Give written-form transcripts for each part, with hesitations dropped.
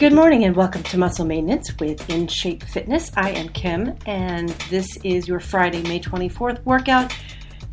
Good morning and welcome to Muscle Maintenance with In Shape Fitness. I am Kim and this is your Friday, May 24th workout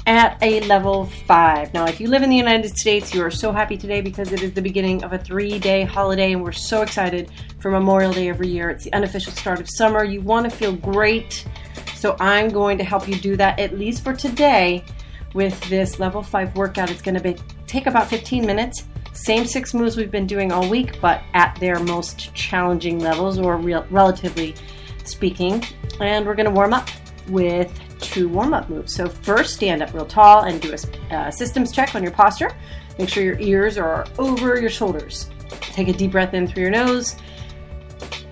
at a level 5. Now, if you live in the United States, you are so happy today because it is the beginning of a 3-day holiday and we're so excited for Memorial Day every year. It's the unofficial start of summer. You want to feel great, so I'm going to help you do that at least for today with this level 5 workout. It's going to take about 15 minutes. Same 6 moves we've been doing all week, but at their most challenging levels, or relatively speaking. And we're going to warm up with 2 warm-up moves. So first, stand up real tall and do a systems check on your posture. Make sure your ears are over your shoulders. Take a deep breath in through your nose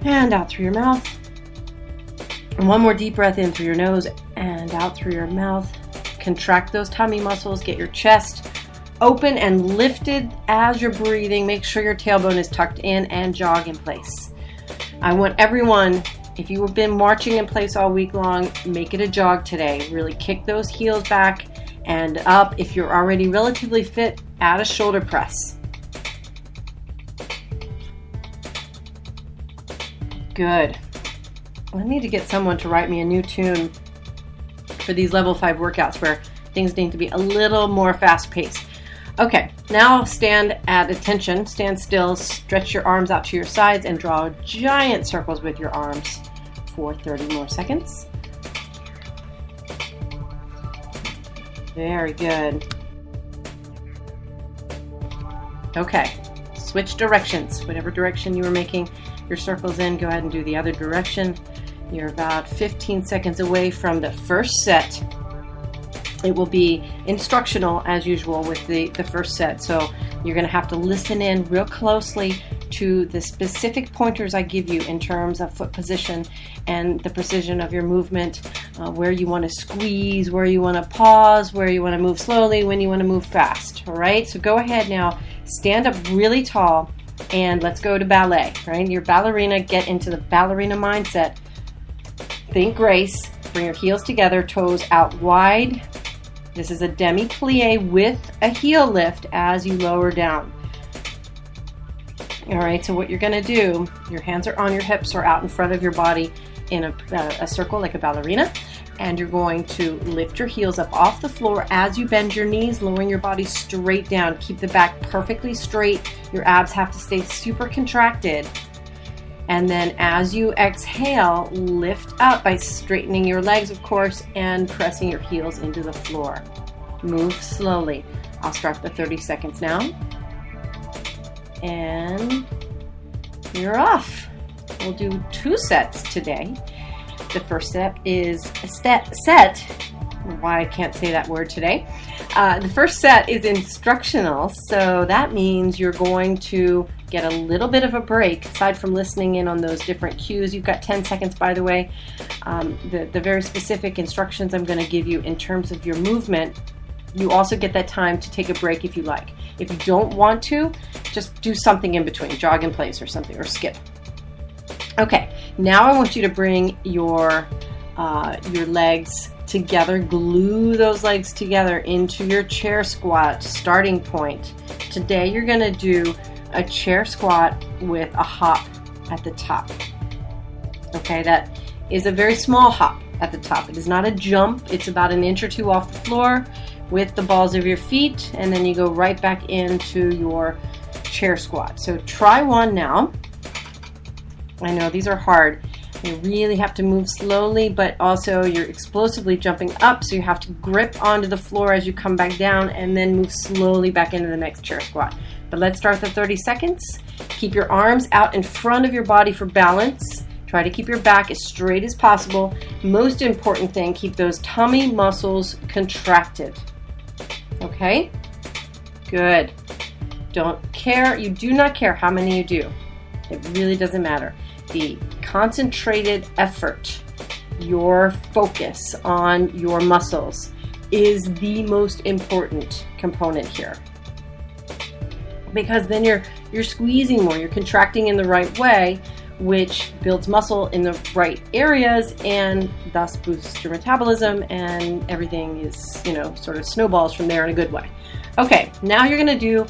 and out through your mouth. And one more deep breath in through your nose and out through your mouth. Contract those tummy muscles. Get your chest open and lifted as you're breathing. Make sure your tailbone is tucked in and jog in place. I want everyone, if you've been marching in place all week long, make it a jog today. Really kick those heels back and up. If you're already relatively fit, add a shoulder press. Good. I need to get someone to write me a new tune for these level 5 workouts where things need to be a little more fast-paced. Okay, now stand at attention, stand still, stretch your arms out to your sides and draw giant circles with your arms for 30 more seconds. Very good. Okay, switch directions. Whatever direction you were making your circles in, go ahead and do the other direction. You're about 15 seconds away from the first set. It will be instructional as usual with the first set, so you're going to have to listen in real closely to the specific pointers I give you in terms of foot position and the precision of your movement, where you want to squeeze, where you want to pause, where you want to move slowly, when you want to move fast. All right, so go ahead now, stand up really tall, and let's go to ballet. Right, your ballerina, get into the ballerina mindset. Think grace, bring your heels together, toes out wide. This is a demi-plie with a heel lift as you lower down. All right, so what you're going to do, your hands are on your hips or out in front of your body in a circle like a ballerina, and you're going to lift your heels up off the floor as you bend your knees, lowering your body straight down. Keep the back perfectly straight. Your abs have to stay super contracted. And then as you exhale, lift up by straightening your legs, of course, and pressing your heels into the floor. Move slowly. I'll start the 30 seconds now. And you're off. We'll do 2 sets today. The first set is why I can't say that word today. The first set is instructional, so that means you're going to get a little bit of a break aside from listening in on those different cues. You've got 10 seconds, by the way. The very specific instructions I'm going to give you in terms of your movement, you also get that time to take a break if you like. If you don't want to, just do something in between, jog in place or something, or skip. Okay, now I want you to bring your legs together, glue those legs together into your chair squat starting point. Today you're going to do a chair squat with a hop at the top. Okay, that is a very small hop at the top. It is not a jump. It's about an inch or 2 off the floor with the balls of your feet, and then you go right back into your chair squat. So try one now. I know these are hard. You really have to move slowly, but also you're explosively jumping up, so you have to grip onto the floor as you come back down and then move slowly back into the next chair squat. But let's start the 30 seconds. Keep your arms out in front of your body for balance. Try to keep your back as straight as possible. Most important thing, keep those tummy muscles contracted. Okay? Good. You do not care how many you do. It really doesn't matter. The concentrated effort, your focus on your muscles is the most important component here. Because then you're squeezing more, you're contracting in the right way, which builds muscle in the right areas and thus boosts your metabolism, and everything is, sort of snowballs from there in a good way. Okay, now you're going to do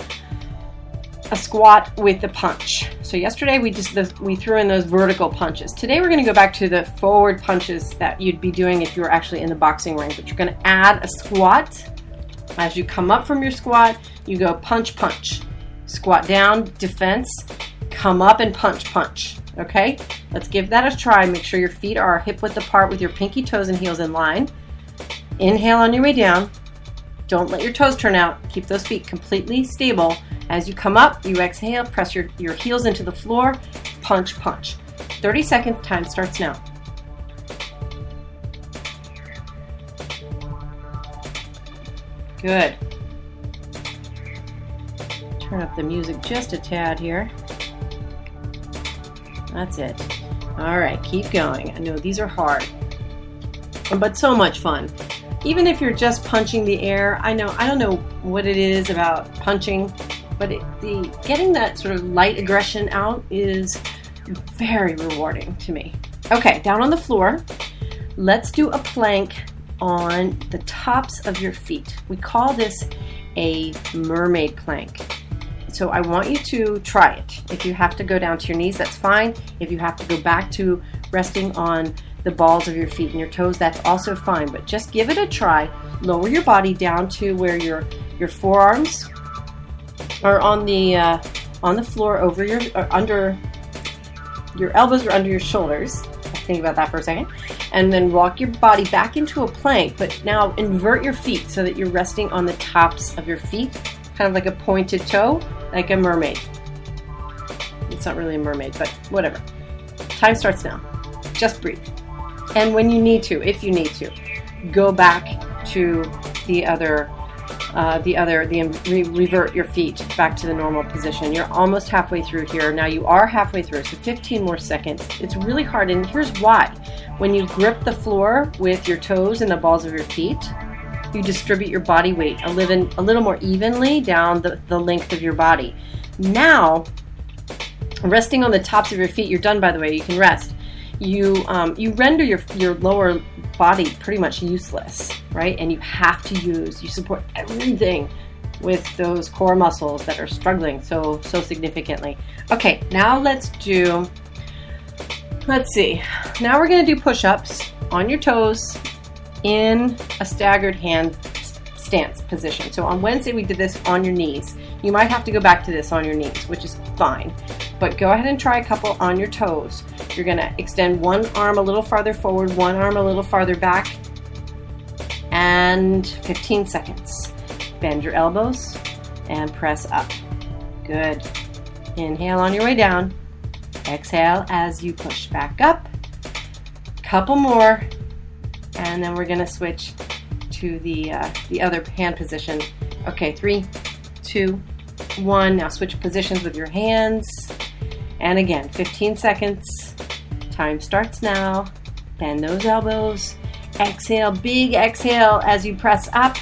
a squat with the punch. So yesterday we threw in those vertical punches. Today we're going to go back to the forward punches that you'd be doing if you were actually in the boxing ring. But you're going to add a squat. As you come up from your squat, you go punch, punch. Squat down, defense, come up and punch, punch. Okay? Let's give that a try. Make sure your feet are hip width apart with your pinky toes and heels in line. Inhale on your way down. Don't let your toes turn out. Keep those feet completely stable. As you come up, you exhale, press your heels into the floor, punch, punch. 30 seconds, time starts now. Good. Turn up the music just a tad here. That's it. All right, keep going. I know these are hard, but so much fun. Even if you're just punching the air, I don't know what it is about punching, but getting that sort of light aggression out is very rewarding to me. Okay, down on the floor, let's do a plank on the tops of your feet. We call this a mermaid plank. So I want you to try it. If you have to go down to your knees, that's fine. If you have to go back to resting on the balls of your feet and your toes, that's also fine. But just give it a try. Lower your body down to where your forearms are on the floor, over under your elbows or under your shoulders. Think about that for a second. And then walk your body back into a plank, but now invert your feet so that you're resting on the tops of your feet, kind of like a pointed toe, like a mermaid. It's not really a mermaid, but whatever. Time starts now. Just breathe. And when you need to, if you need to, go back to revert your feet back to the normal position. You're almost halfway through here. Now you are halfway through, so 15 more seconds. It's really hard, and here's why. When you grip the floor with your toes and the balls of your feet, you distribute your body weight a little more evenly down the length of your body. Now, resting on the tops of your feet, you're done, by the way, you can rest. You render your lower body pretty much useless, right? And you support everything with those core muscles that are struggling so significantly. Okay, now let's see. Now we're going to do push-ups on your toes in a staggered hand stance position. So on Wednesday we did this on your knees. You might have to go back to this on your knees, which is fine. But go ahead and try a couple on your toes. You're going to extend one arm a little farther forward, one arm a little farther back, and 15 seconds. Bend your elbows and press up. Good. Inhale on your way down. Exhale as you push back up. Couple more, and then we're going to switch to the other hand position. Okay, 3, 2, 1. Now switch positions with your hands. And again, 15 seconds. Time starts now. Bend those elbows. Exhale, big exhale as you press up.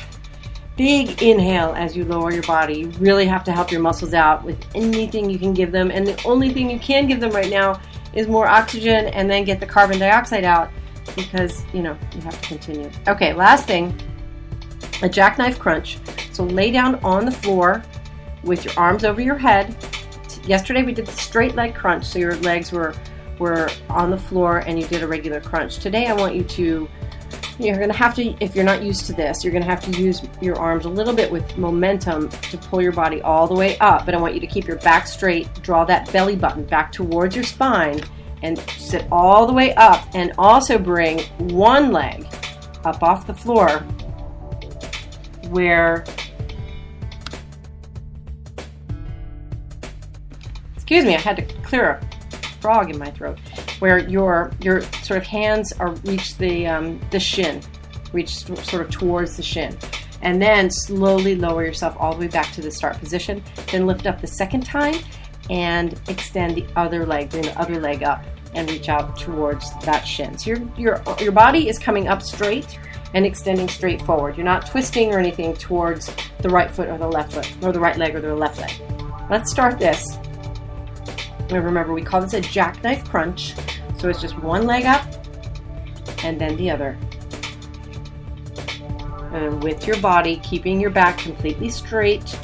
Big inhale as you lower your body. You really have to help your muscles out with anything you can give them. And the only thing you can give them right now is more oxygen, and then get the carbon dioxide out, because, you have to continue. Okay, last thing, a jackknife crunch. So lay down on the floor with your arms over your head. Yesterday we did the straight leg crunch, so your legs were on the floor and you did a regular crunch. Today I want you're going to have to, if you're not used to this, you're going to have to use your arms a little bit with momentum to pull your body all the way up. But I want you to keep your back straight, draw that belly button back towards your spine, and sit all the way up, and also bring one leg up off the floor where, excuse me, I had to clear a frog in my throat, where your sort of hands reach the shin, reach sort of towards the shin, and then slowly lower yourself all the way back to the start position. Then lift up the second time and extend the other leg, bring the other leg up and reach out towards that shin. So your body is coming up straight and extending straight forward. You're not twisting or anything towards the right foot or the left foot, or the right leg or the left leg. Let's start this. And remember, we call this a jackknife crunch. So it's just one leg up and then the other. And with your body, keeping your back completely straight,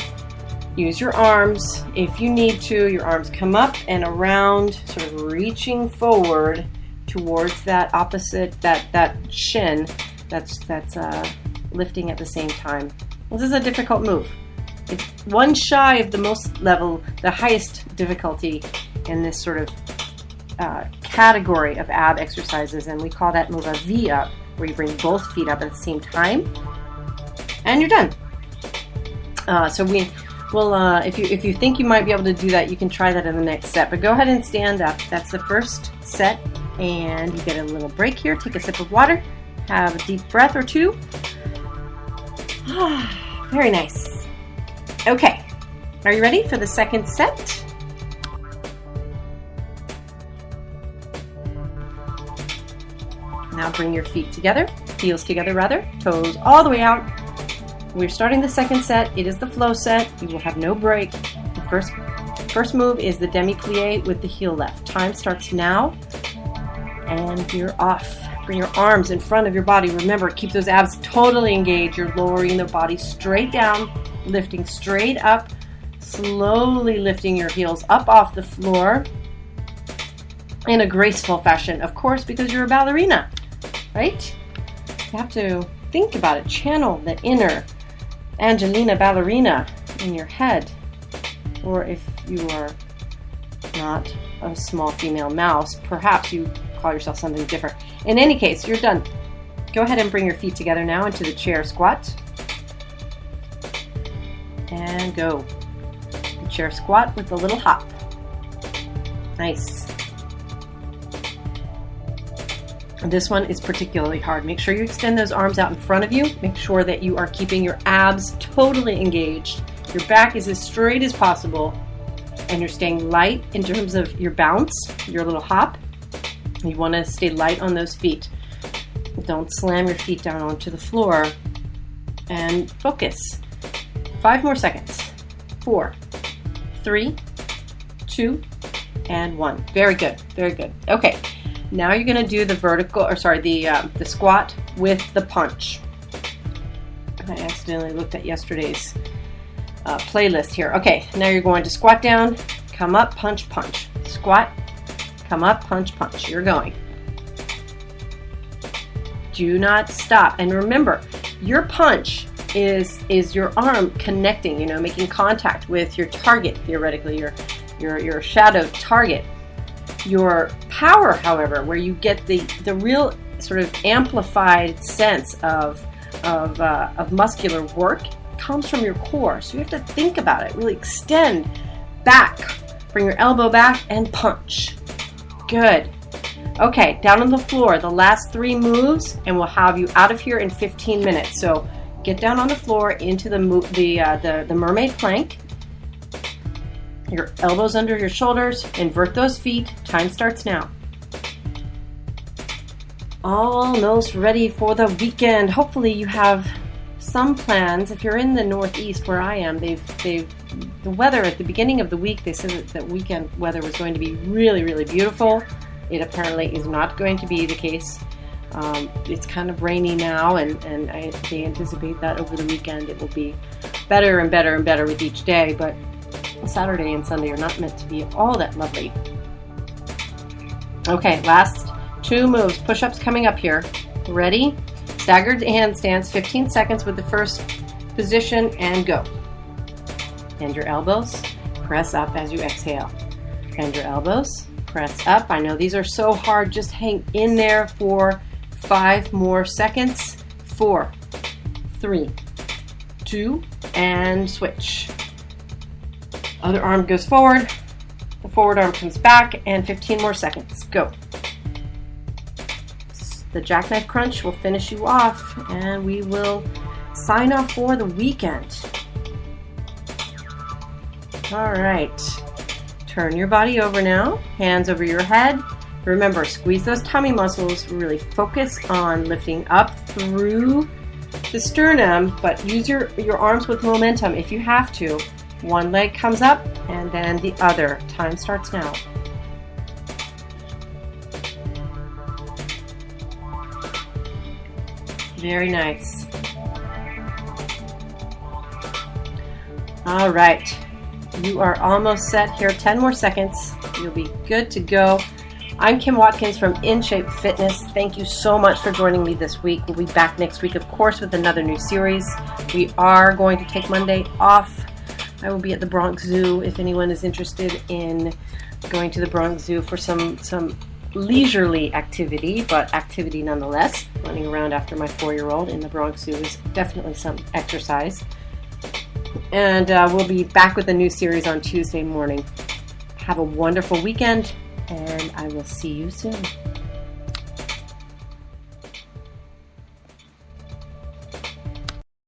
Use your arms if you need to. Your arms come up and around, sort of reaching forward towards that opposite, that shin that's lifting at the same time. This is a difficult move. It's one shy of the highest difficulty in this sort of category of ab exercises, and we call that move a V-up, where you bring both feet up at the same time, and you're done. So if you think you might be able to do that, you can try that in the next set. But go ahead and stand up. That's the first set, and you get a little break here. Take a sip of water. Have a deep breath or two. Very nice. Okay, are you ready for the second set? Now bring your feet together, heels together rather, toes all the way out. We're starting the second set. It is the flow set. You will have no break. The first move is the demi-plie with the heel left. Time starts now, and you're off. Bring your arms in front of your body. Remember, keep those abs totally engaged. You're lowering the body straight down, lifting straight up, slowly lifting your heels up off the floor in a graceful fashion, of course, because you're a ballerina, right? You have to think about it. Channel the inner Angelina ballerina in your head. Or if you are not a small female mouse, perhaps you call yourself something different. In any case, you're done. Go ahead and bring your feet together now into the chair squat. And go. The chair squat with a little hop. Nice. This one is particularly hard. Make sure you extend those arms out in front of you. Make sure that you are keeping your abs totally engaged. Your back is as straight as possible, and you're staying light in terms of your bounce, your little hop. You want to stay light on those feet. Don't slam your feet down onto the floor, and focus. 5 more seconds. 4, 3, 2, and 1. Very good. Very good. Okay. Now you're going to do the squat with the punch. I accidentally looked at yesterday's playlist here. Okay, now you're going to squat down, come up, punch, punch. Squat, come up, punch, punch. You're going. Do not stop. And remember, your punch is your arm connecting, making contact with your target, theoretically, your shadow target. Your power, however, where you get the real sort of amplified sense of muscular work, comes from your core. So you have to think about it. Really extend back. Bring your elbow back and punch. Good. Okay, down on the floor. The last 3 moves, and we'll have you out of here in 15 minutes. So get down on the floor into the mermaid plank. Your elbows under your shoulders, invert those feet. Time starts now. Almost ready for the weekend. Hopefully you have some plans. If you're in the Northeast where I am, the weather at the beginning of the week, they said that weekend weather was going to be really, really beautiful. It apparently is not going to be the case. It's kind of rainy now, and they anticipate that over the weekend it will be better and better and better with each day, but Saturday and Sunday are not meant to be all that lovely. Okay, last 2 moves. Push-ups coming up here. Ready? Staggered handstands, 15 seconds with the first position, and go. Bend your elbows, press up as you exhale. Bend your elbows, press up. I know these are so hard. Just hang in there for 5 more seconds. 4, 3, 2, and switch. Other arm goes forward, the forward arm comes back, and 15 more seconds. Go. The jackknife crunch will finish you off, and we will sign off for the weekend. All right. Turn your body over now, hands over your head. Remember, squeeze those tummy muscles. Really focus on lifting up through the sternum, but use your arms with momentum if you have to. One leg comes up, and then the other. Time starts now. Very nice. All right. You are almost set here. 10 more seconds. You'll be good to go. I'm Kim Watkins from In Shape Fitness. Thank you so much for joining me this week. We'll be back next week, of course, with another new series. We are going to take Monday off. I will be at the Bronx Zoo if anyone is interested in going to the Bronx Zoo for some leisurely activity, but activity nonetheless. Running around after my 4-year-old in the Bronx Zoo is definitely some exercise. And we'll be back with a new series on Tuesday morning. Have a wonderful weekend, and I will see you soon.